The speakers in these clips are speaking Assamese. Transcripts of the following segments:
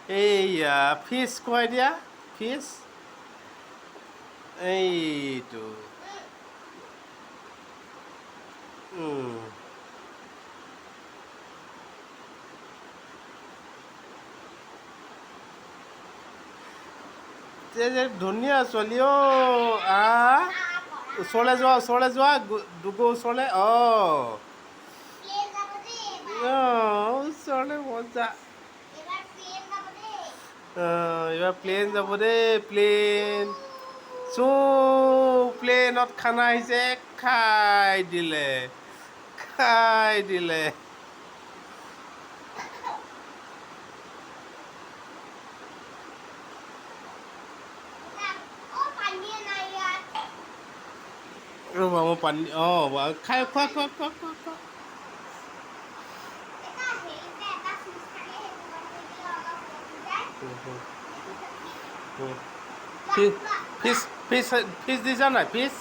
এইয়া ফিছ খুৱাই দিয়া ফিছ এইটো ধুনীয়া ছোৱালী ওচৰলৈ যোৱা দুগু ওচৰলৈ ওচৰলৈ মজা এইবাৰ প্লেন যাব দেই প্লেন প্লেনত খানা আহিছে খাই দিলে ৰ'বা মই পানী খাই খোৱা ফিছ ফিছ ফিছ দিছা নাই ফিছ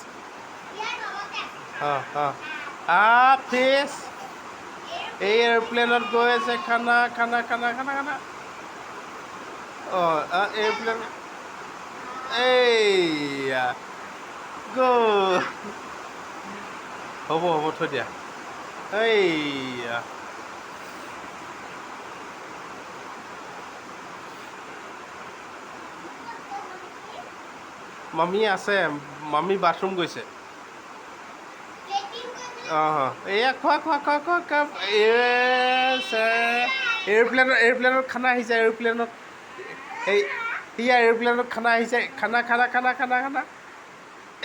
ফিছ এই এয়াৰপ্লেনত গৈ আছে খানা এয়াৰপ্লেন এইয়া হ'ব থৈ দিয়া এইয়া মামী আছে মামী বাথৰুম গৈছে এয়া খোৱা এয়াৰপ্লেনত খানা আহিছে এয়াৰপ্লেনত খানা আহিছে খানা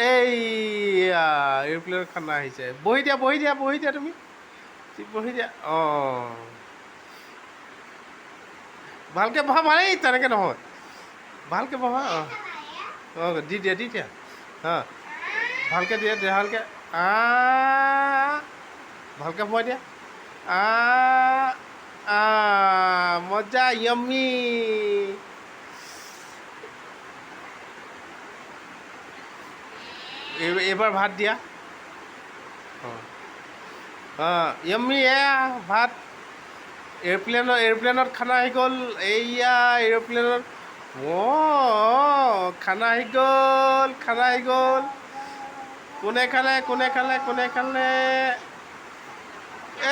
এইয়া এয়াৰপ্লেনত খানা আহিছে বহি দিয়া তুমি বহি দিয়া ভালকৈ বহা তেনেকৈ নহয় ভালকৈ বহা দি দিয়া ভালকৈ ভালকৈ ভালকৈ সোমাই দিয়া মজা য়ম্মি এইবাৰ ভাত দিয়া য়ম্মি ভাত এয়াৰপ্লেনত খানা আহি গ'ল এইয়া এয়াৰপ্লেনত খানা আহি গ'ল কোনে খালে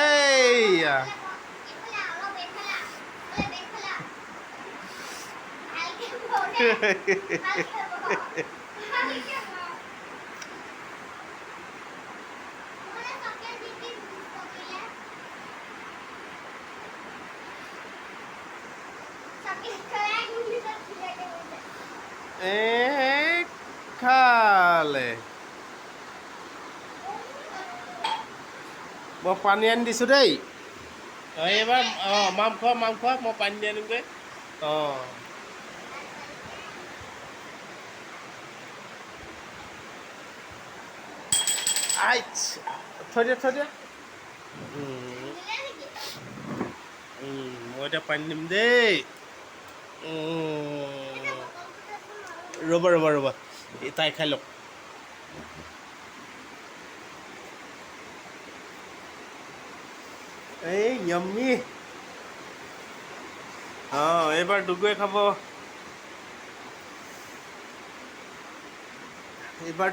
এইয়া খালে মই পানী আনি দিছোঁ দেই এইবাৰ মাম খোৱা মই পানী দি আনিমগৈ থৈ দিয়া মই এতিয়া পানী দিম দেই ৰ'বা তাই খাই লওক এই য়ম্মি এইবাৰ দুগুৱে খাব এবাৰ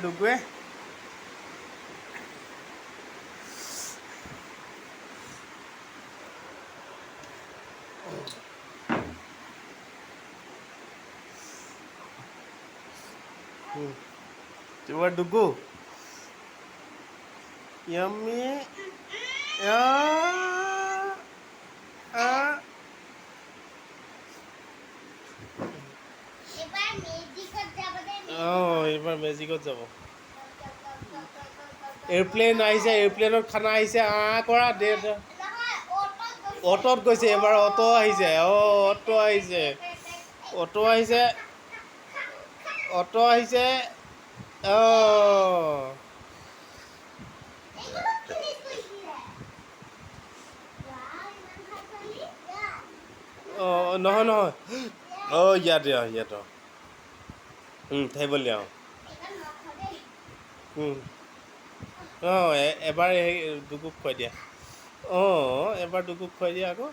ডুগু yummy এবাৰ মেজিকত যাব এয়াৰপ্লেন আহিছে এয়াৰপ্লেনত খানা আহিছে কৰা দে অটোত গৈছে এবাৰ অটো আহিছে অটো আহিছে নহয় ইয়াত থাকিব দিয়া এবাৰ এই দুগুক খুৱাই দিয়া এবাৰ দুগুক খুৱাই দিয়া আকৌ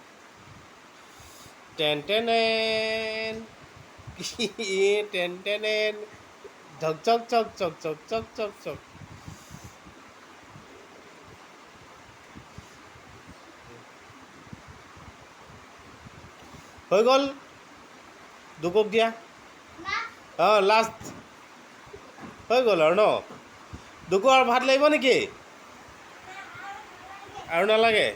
টেন টেনেন টেন টেনেন ঝক ঝক ঝক ঝক ঝক ঝক ঝক ঝক। হৈ গ'ল দুকক দিয়া। অঁ লাষ্ট হৈ গ'ল আৰু ন দুকু আৰু ভাত লাগিব নেকি আৰু নালাগে?